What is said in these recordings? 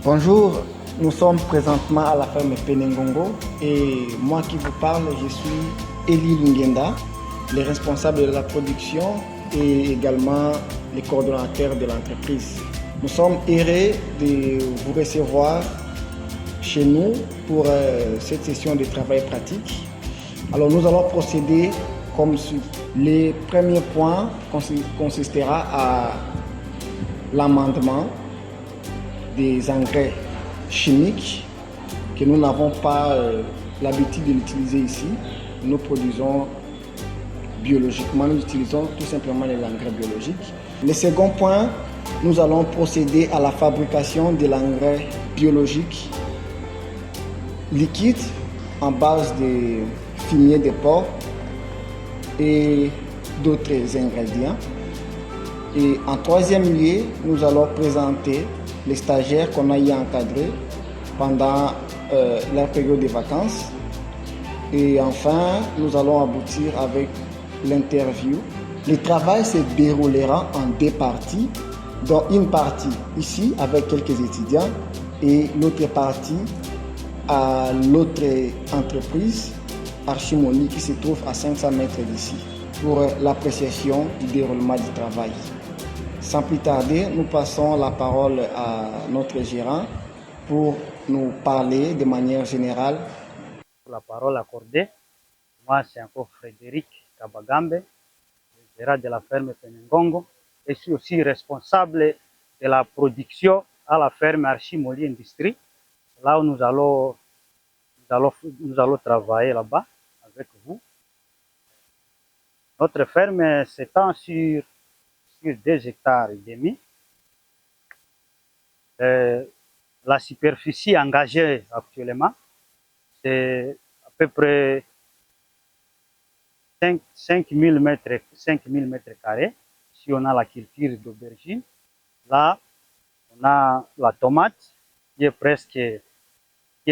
Bonjour, nous sommes présentement à la ferme Penengongo et moi qui vous parle, je suis Eli Lungenda, le responsable de la production et également le coordonnateur de l'entreprise. Nous sommes heureux de vous recevoir chez nous pour cette session de travail pratique. Alors nous allons procéder comme suit. Le premier point consistera à l'amendement des engrais chimiques que nous n'avons pas l'habitude de l'utiliser ici. Nous produisons biologiquement, nous utilisons tout simplement les engrais biologiques. Le second point, nous allons procéder à la fabrication de l'engrais biologique liquide en base de fumier de porc et d'autres ingrédients. Et en troisième lieu, nous allons présenter les stagiaires qu'on a y encadrés pendant la période de vacances. Et enfin, nous allons aboutir avec l'interview. Le travail se déroulera en deux parties, dont une partie ici avec quelques étudiants et l'autre partie à l'autre entreprise, Archimoli, qui se trouve à 500 mètres d'ici, pour l'appréciation du déroulement du travail. Sans plus tarder, nous passons la parole à notre gérant pour nous parler de manière générale. Pour la parole accordée, moi c'est encore Frédéric Kabagambe, le gérant de la ferme Penengongo, et je suis aussi responsable de la production à la ferme Archimoli Industrie, là où nous allons travailler là-bas avec vous. Notre ferme s'étend sur 2 hectares et demi. La superficie engagée actuellement, c'est à peu près 5 000 mètres carrés. Si on a la culture d'aubergine, là, on a la tomate qui est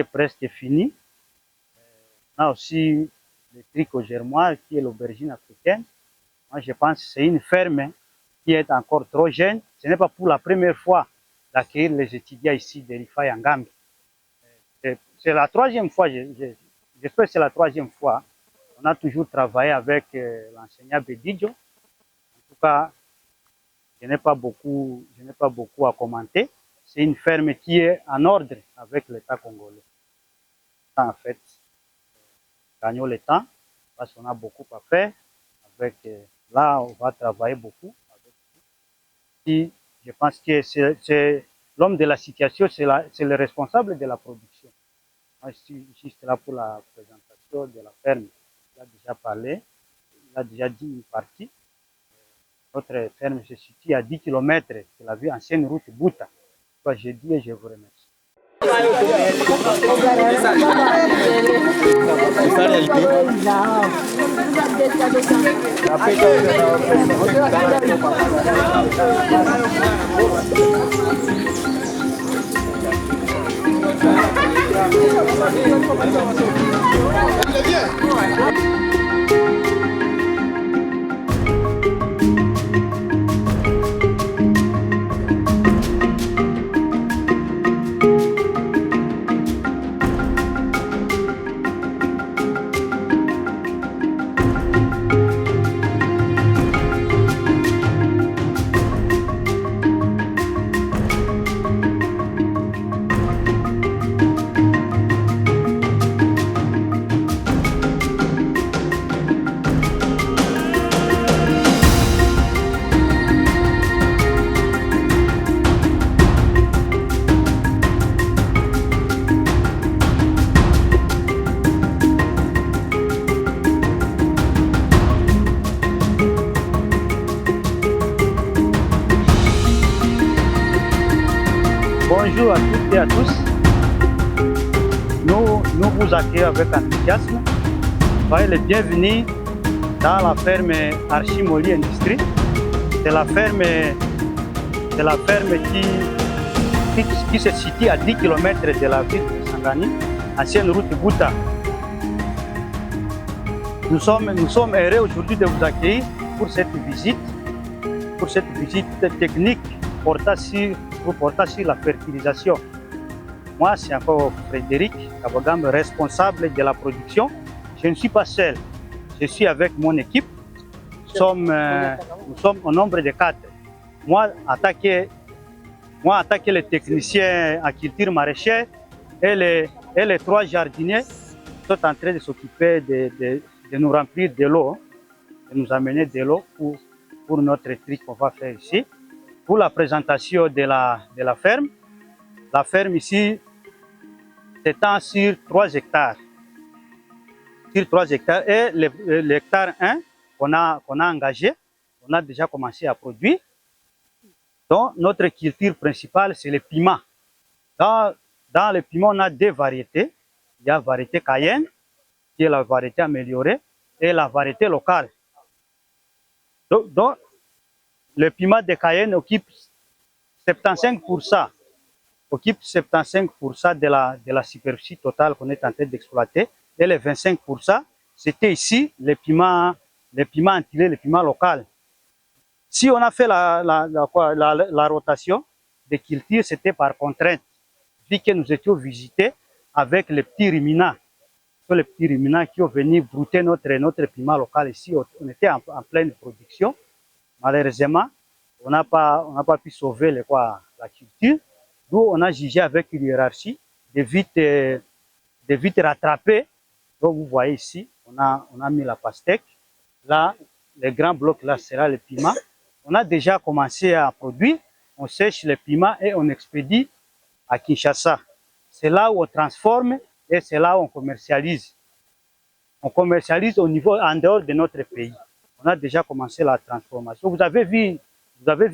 presque finie. On a aussi le tricot germois qui est l'aubergine africaine. Moi, je pense que c'est une ferme qui est encore trop jeune. Ce n'est pas pour la première fois d'accueillir les étudiants ici de l'IFA Yangambi. C'est la 3e fois, j'espère que c'est la 3e fois. On a toujours travaillé avec l'enseignant Bedidjo. En tout cas, je n'ai pas beaucoup à commenter. C'est une ferme qui est en ordre avec l'État congolais. En fait, gagnons le temps parce qu'on a beaucoup à faire. Là, on va travailler beaucoup. Je pense que c'est l'homme de la situation, c'est le responsable de la production. Moi, je suis juste là pour la présentation de la ferme. Il a déjà parlé, il a déjà dit une partie. Notre ferme se situe à 10 km de la vue ancienne route Bouta. Je dis et je vous remercie. Bonjour à toutes et à tous. Nous vous accueillons avec enthousiasme. Soyez les bienvenus dans la ferme Archimoli Industrie. C'est la ferme qui se situe à 10 km de la ville de Sangani, ancienne route Bouta. Nous sommes heureux aujourd'hui de vous accueillir pour cette visite pour cette visite technique portant sur la fertilisation. Moi, c'est encore Frédéric Kabagam, responsable de la production. Je ne suis pas seul, je suis avec mon équipe. Nous sommes au nombre de 4. Moi, attaquer les techniciens en culture maraîchère et les 3 jardiniers sont en train de s'occuper de nous remplir de l'eau, de nous amener de l'eau pour notre tri qu'on va faire ici. Pour la présentation de la ferme ici s'étend sur 3 hectares. Sur 3 hectares et l'hectare 1 qu'on a engagé, on a déjà commencé à produire. Donc notre culture principale c'est le piment. Dans le piment on a 2 variétés. Il y a la variété Cayenne qui est la variété améliorée et la variété locale. Donc le piment de Cayenne occupe 75% de la superficie totale qu'on est en train d'exploiter. Et les 25%, c'était ici les piments entilés, les piments locaux. Si on a fait la rotation des cultures, c'était par contrainte, vu que nous étions visités avec les petits ruminants. Les petits ruminants qui ont venu brouter notre piment local ici. On était en pleine production. Malheureusement, on n'a pas pu sauver la culture. D'où on a jugé avec une hiérarchie de vite rattraper. Donc vous voyez ici, on a mis la pastèque. Là, les grands blocs, là, sera le piment. On a déjà commencé à produire. On sèche les piments et on expédie à Kinshasa. C'est là où on transforme et c'est là où on commercialise. On commercialise au niveau en dehors de notre pays. On a déjà commencé la transformation. Vous avez vu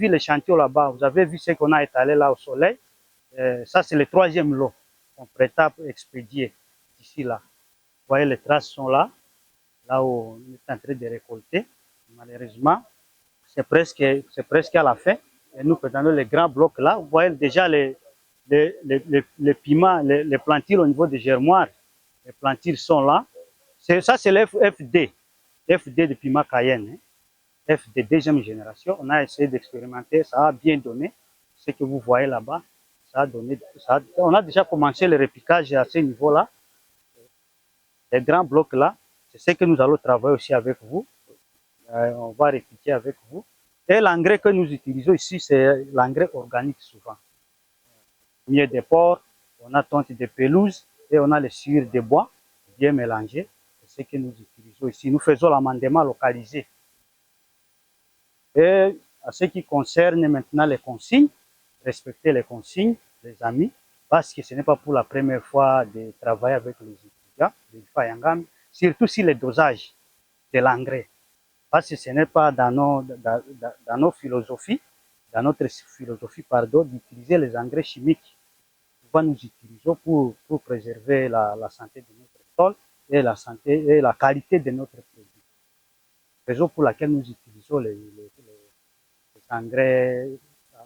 les chantiers là-bas. Vous avez vu ce qu'on a étalé là au soleil. Ça, c'est le 3e lot qu'on prépare pour expédier d'ici là. Vous voyez, les traces sont là où on est en train de récolter. Malheureusement, c'est presque à la fin. Et nous prenons les grands blocs là. Vous voyez déjà les piments, les plantures au niveau des germoirs. Les plantures sont là. Ça, c'est le FD. FD de piment Cayenne. Hein. FD 2e génération. On a essayé d'expérimenter. Ça a bien donné. Ce que vous voyez là-bas. On a déjà commencé le repiquage à ce niveau-là. Les grands blocs là, c'est ce que nous allons travailler aussi avec vous. On va repiquer avec vous. Et l'engrais que nous utilisons ici, c'est l'engrais organique souvent. Miel de porc, on a tonte de pelouse et on a les sciures de bois bien mélangées. C'est ce que nous utilisons ici. Nous faisons l'amendement localisé. Et à ce qui concerne maintenant les consignes, respecter les consignes, les amis, parce que ce n'est pas pour la première fois de travailler avec les étudiants, les Fayangam, surtout sur les dosages de l'engrais. Parce que ce n'est pas dans nos philosophies, dans notre philosophie, d'utiliser les engrais chimiques. Nous utilisons pour préserver la santé de notre sol et la santé et la qualité de notre produit. Raison pour laquelle nous utilisons les engrais à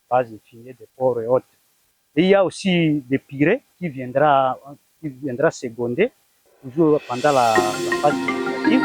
base de fumier de porc et autres. Et il y a aussi des purées qui viendra seconder toujours pendant la phase végétative.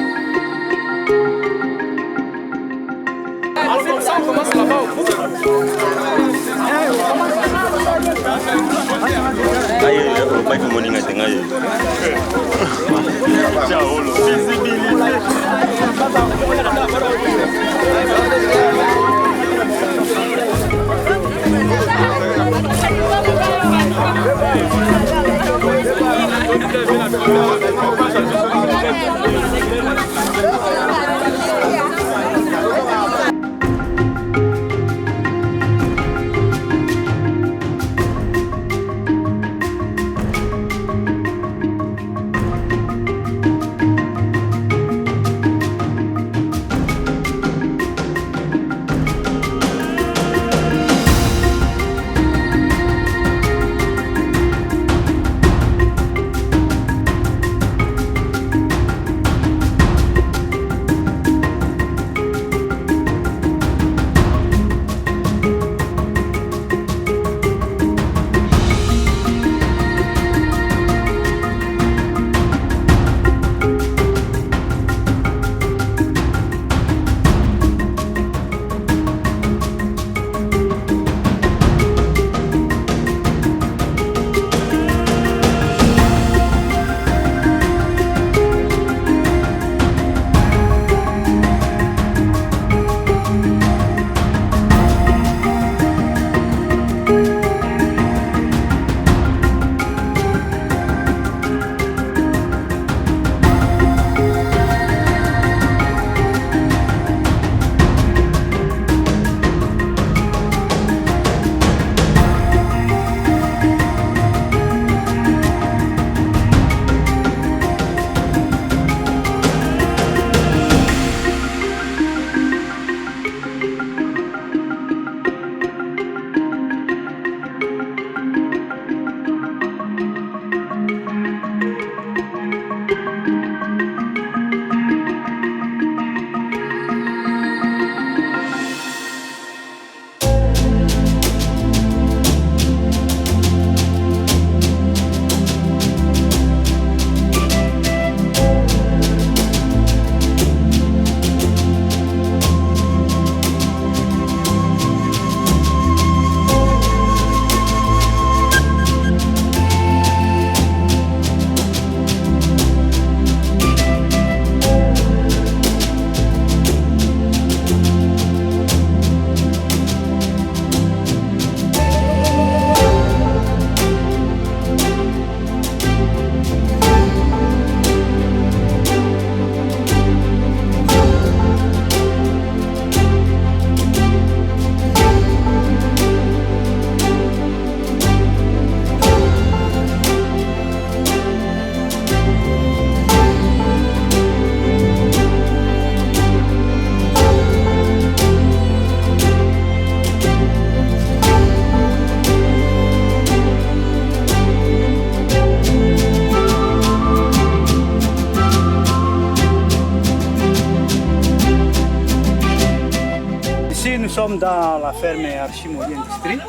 sommes dans la ferme Archimoli Industrie.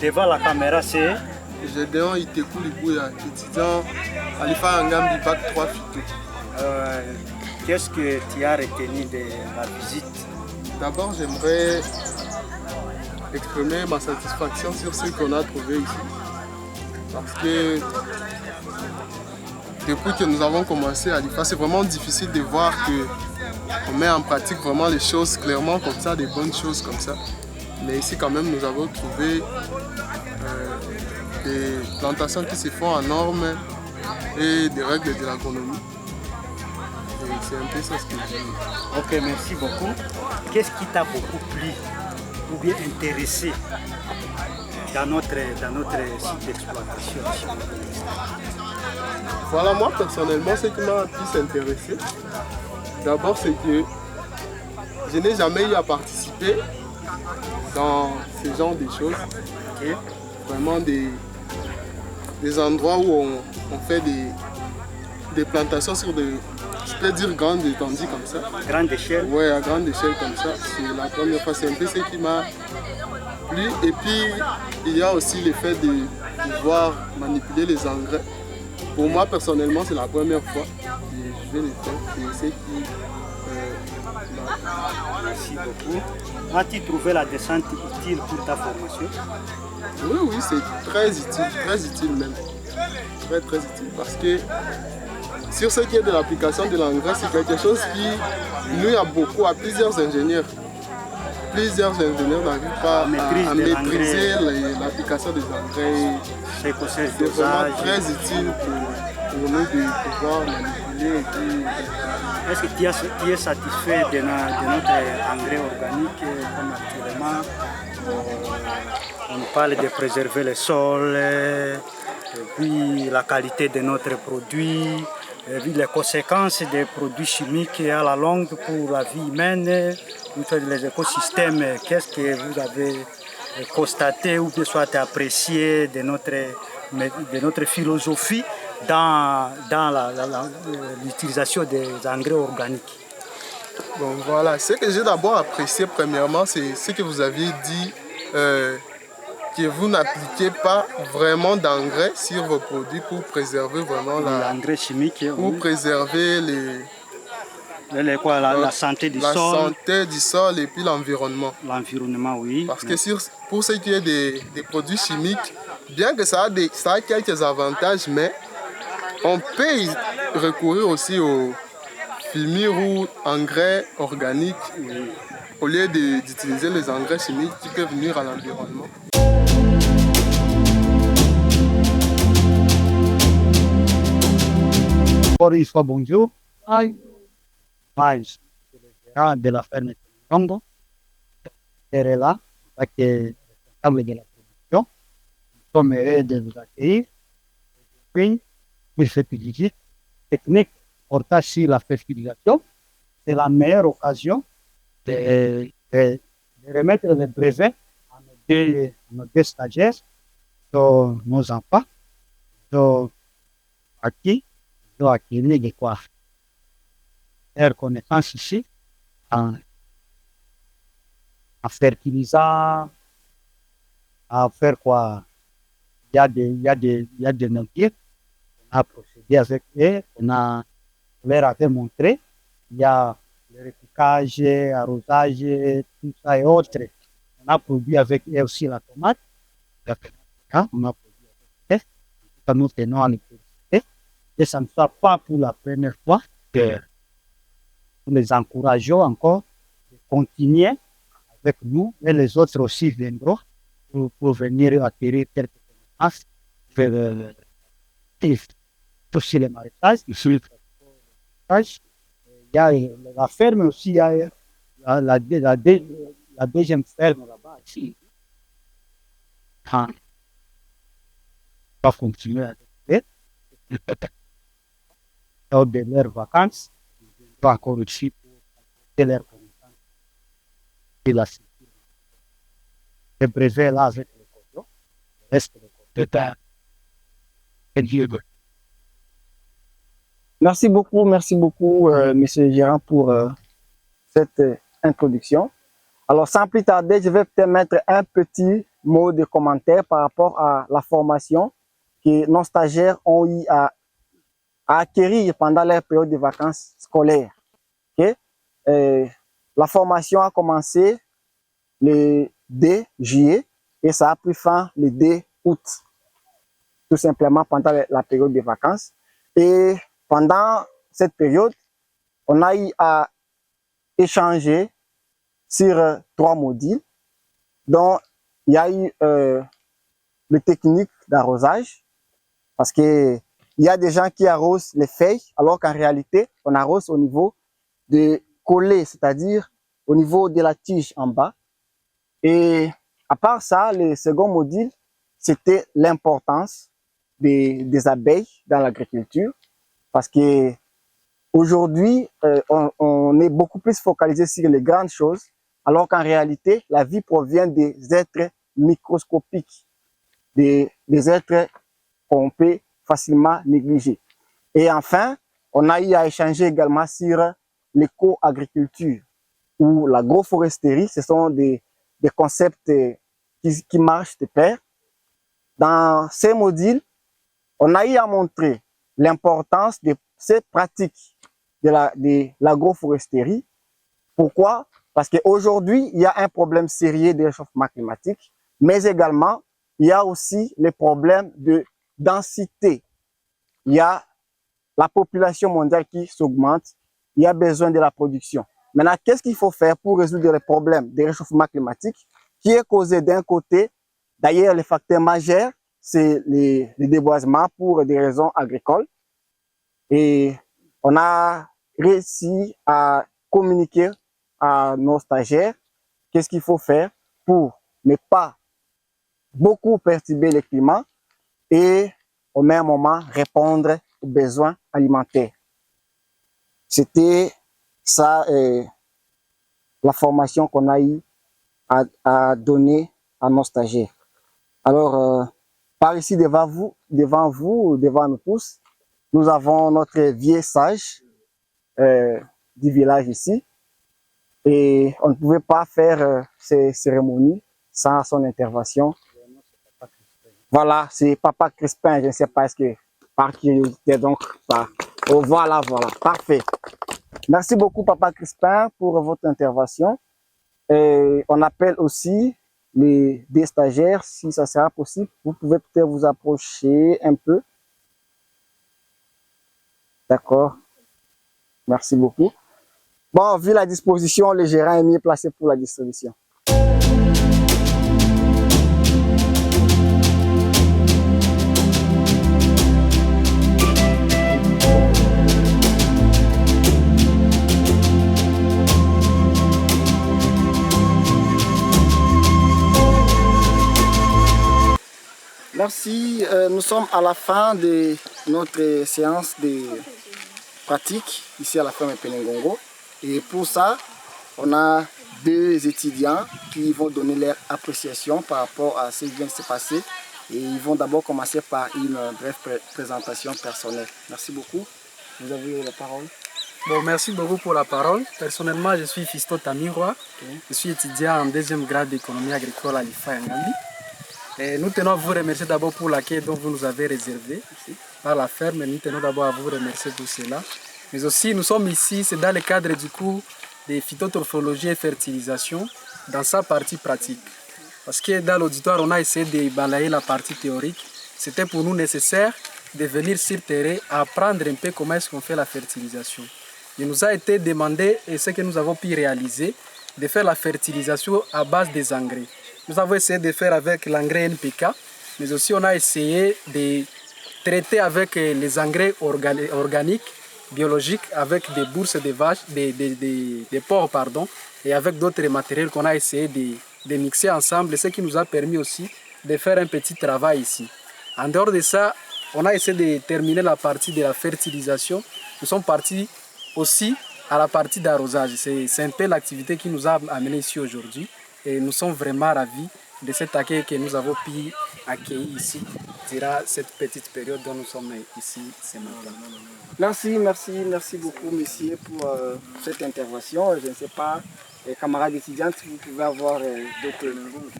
Devant la caméra, c'est Gédéon Itekou Libouya, étudiant à l'IFA Ngambi Bac 3 Phyto. Qu'est-ce que tu as retenu de la visite? D'abord, j'aimerais exprimer ma satisfaction sur ce qu'on a trouvé ici. Parce que depuis que nous avons commencé à l'IFA, c'est vraiment difficile de voir qu'on met en pratique vraiment les choses clairement comme ça, des bonnes choses comme ça. Mais ici quand même, nous avons trouvé des plantations qui se font en normes et des règles de l'agronomie. Et c'est un peu ça ce que je dis. Ok, merci beaucoup. Qu'est-ce qui t'a beaucoup plu ou bien intéressé dans notre site d'exploitation? Voilà, moi personnellement, ce qui m'a plus intéressé, d'abord c'est que je n'ai jamais eu à participer dans ce genre de choses. Okay. Vraiment des endroits où on fait des plantations sur des, je peux dire, grandes étendues comme ça. Grande échelle? Oui, à grande échelle comme ça. C'est la première fois, c'est un peu ce qui m'a plu. Et puis, il y a aussi le fait de pouvoir manipuler les engrais. Pour moi, personnellement, c'est la première fois que je vais le faire. C'est ce qui Merci beaucoup. As-tu trouvé la descente utile pour ta formation? Oui, oui, c'est très utile même. Très utile parce que sur ce qui est de l'application de l'engrais, c'est quelque chose qui nuit à beaucoup, à plusieurs ingénieurs. Plusieurs ingénieurs n'arrivent pas à maîtriser l'application des engrais. C'est vraiment très utile pour nous de pouvoir manipuler. Est-ce que tu es satisfait de notre engrais organique comme actuellement? On parle de préserver le sol, et puis la qualité de notre produit, et puis les conséquences des produits chimiques à la longue pour la vie humaine, pour les écosystèmes. Qu'est-ce que vous avez constaté ou bien soit apprécié de notre philosophie dans l'utilisation des engrais organiques? Bon, voilà, ce que j'ai d'abord apprécié premièrement, c'est ce que vous aviez dit, que vous n'appliquez pas vraiment d'engrais sur vos produits pour préserver vraiment l'engrais chimique, pour préserver la santé du sol. La santé du sol et puis l'environnement. L'environnement, oui. Parce que pour ce qui est des produits chimiques, bien que ça a quelques avantages, mais on peut y recourir aussi aux fumiers ou engrais organiques, oui, au lieu d'utiliser les engrais chimiques qui peuvent nuire à l'environnement. Encore une fois, bonjour. De la ferme Congo. Et là, avec le responsable de la production, nous sommes heureux de vous accueillir. Puis, pour cette technique portant sur la fertilisation, c'est la meilleure occasion de remettre le brevet à nos deux stagiaires, nos enfants, à qui ils ont acquis de quoi faire connaissance ici en fertilisant, à faire quoi? Il y a des navires, on a procédé avec eux, on leur avait montré, il y a le repiquage, arrosage, tout ça et autres. On a produit avec eux aussi la tomate, on a produit avec eux, ça nous tenons à l'université, et ça ne sera pas pour la première fois que nous les encourageons encore de continuer avec nous et les autres aussi viendront pour venir acquérir quelques connaissances vers aussi les maraîchages. Il y a la ferme aussi, il y a la deuxième ferme là-bas ici. On va continuer à faire. Lors de leurs vacances, ils viendront encore ici pour apporter leurs connaissances et la sécurité. Le brevet là avec le cordon, le reste du cordon. Merci beaucoup, Monsieur Gérard, pour cette introduction. Alors, sans plus tarder, je vais peut-être mettre un petit mot de commentaire par rapport à la formation que nos stagiaires ont eu à acquérir pendant leur période de vacances scolaires. Okay? La formation a commencé le 2 juillet et ça a pris fin le 2 août, tout simplement pendant la période de vacances. Et pendant cette période, on a eu à échanger sur 3 modules, dont il y a eu le technique d'arrosage, parce que il y a des gens qui arrosent les feuilles, alors qu'en réalité, on arrose au niveau de coller, c'est-à-dire au niveau de la tige en bas. Et à part ça, le second module, c'était l'importance des abeilles dans l'agriculture, parce que aujourd'hui, on est beaucoup plus focalisé sur les grandes choses, alors qu'en réalité, la vie provient des êtres microscopiques, des êtres qu'on peut facilement négliger. Et enfin, on a eu à échanger également sur l'éco-agriculture ou l'agroforesterie. Ce sont des concepts qui marchent de pair. Dans ces modules, on a eu à montrer l'importance de ces pratiques de l'agroforesterie. Pourquoi? Parce qu'aujourd'hui, il y a un problème sérieux de réchauffement climatique, mais également, il y a aussi les problèmes de densité. Il y a la population mondiale qui s'augmente, il y a besoin de la production. Maintenant, qu'est-ce qu'il faut faire pour résoudre les problèmes de réchauffement climatique qui est causé d'un côté, d'ailleurs, le facteur majeur, c'est les déboisements pour des raisons agricoles. Et on a réussi à communiquer à nos stagiaires qu'est-ce qu'il faut faire pour ne pas beaucoup perturber le climat et au même moment répondre aux besoins alimentaires. C'était ça la formation qu'on a eu à donner à nos stagiaires. Alors, par ici devant vous, devant nous tous, nous avons notre vieux sage du village ici. Et on ne pouvait pas faire ces cérémonies sans son intervention. Voilà, c'est Papa Crispin, je ne sais pas, est-ce que par curiosité, donc, oh, voilà, parfait. Merci beaucoup Papa Crispin pour votre intervention. Et on appelle aussi les deux stagiaires, si ça sera possible, vous pouvez peut-être vous approcher un peu. D'accord, merci beaucoup. Bon, vu la disposition, le gérant est mieux placé pour la distribution. Merci, nous sommes à la fin de notre séance de pratique ici à la ferme Peningongo. Et pour ça, on a deux étudiants qui vont donner leur appréciation par rapport à ce qui vient de se passer. Et ils vont d'abord commencer par une brève présentation personnelle. Merci beaucoup. Vous avez la parole. Bon, merci beaucoup pour la parole. Personnellement, je suis Fisto Tamirwa. Je suis étudiant en deuxième grade d'économie agricole à l'IFA Ngambi. Et nous tenons à vous remercier d'abord pour l'accueil dont vous nous avez réservé par la ferme. Nous tenons d'abord à vous remercier pour cela. Mais aussi, nous sommes ici, c'est dans le cadre du cours de phytotrophologie et fertilisation, dans sa partie pratique. Parce que dans l'auditoire, on a essayé de balayer la partie théorique. C'était pour nous nécessaire de venir sur le terrain, apprendre un peu comment est-ce qu'on fait la fertilisation. Il nous a été demandé, et ce que nous avons pu réaliser, de faire la fertilisation à base des engrais. Nous avons essayé de faire avec l'engrais NPK, mais aussi on a essayé de traiter avec les engrais organiques, biologiques, avec des bourses de vaches, des porcs, pardon, et avec d'autres matériels qu'on a essayé de mixer ensemble, ce qui nous a permis aussi de faire un petit travail ici. En dehors de ça, on a essayé de terminer la partie de la fertilisation. Nous sommes partis aussi à la partie d'arrosage. C'est un peu l'activité qui nous a amenés ici aujourd'hui. Et nous sommes vraiment ravis de cet accueil que nous avons pu accueillir ici durant cette petite période dont nous sommes ici ce matin. Merci beaucoup, messieurs, pour cette intervention. Je ne sais pas camarades étudiantes, vous pouvez avoir d'autres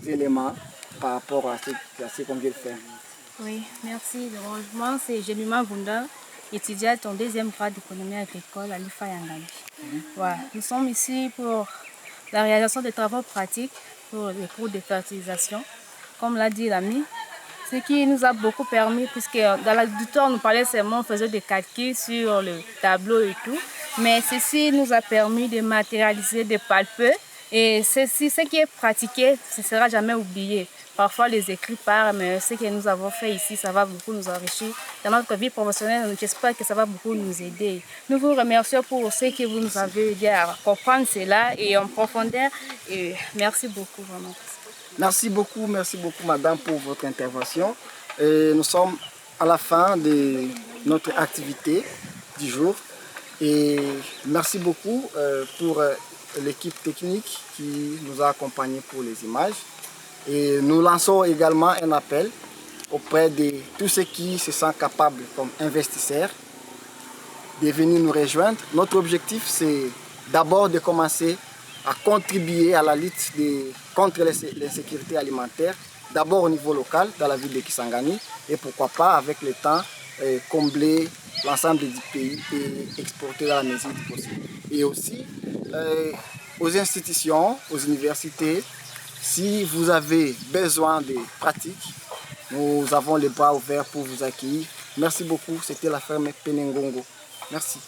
éléments par rapport à ce qu'on vient de faire. Oui, merci. Moi, c'est Jelima Bunda, étudiante en deuxième grade d'économie agricole à l'IFA Yangambi. Voilà. Nous sommes ici pour la réalisation des travaux pratiques pour les cours de fertilisation. Comme l'a dit l'ami, ce qui nous a beaucoup permis, puisque dans l'auditoire, on nous parlait seulement, on faisait des calculs sur le tableau et tout, mais ceci nous a permis de matérialiser, de palper, et ceci, ce qui est pratiqué, ce ne sera jamais oublié. Parfois, les écrits partent, mais ce que nous avons fait ici, ça va beaucoup nous enrichir. Dans notre vie professionnelle, j'espère que ça va beaucoup nous aider. Nous vous remercions pour ce que vous nous avez aidé à comprendre cela et en profondeur. Et merci beaucoup, vraiment. Merci beaucoup, madame, pour votre intervention. Et nous sommes à la fin de notre activité du jour. Et merci beaucoup pour l'équipe technique qui nous a accompagnés pour les images. Et nous lançons également un appel auprès de tous ceux qui se sentent capables comme investisseurs de venir nous rejoindre. Notre objectif, c'est d'abord de commencer à contribuer à la lutte contre l'insécurité alimentaire, d'abord au niveau local, dans la ville de Kisangani, et pourquoi pas, avec le temps, combler l'ensemble du pays et exporter dans la mesure du possible. Et aussi aux institutions, aux universités, si vous avez besoin de pratiques, nous avons les bras ouverts pour vous accueillir. Merci beaucoup, c'était la ferme Penengongo. Merci.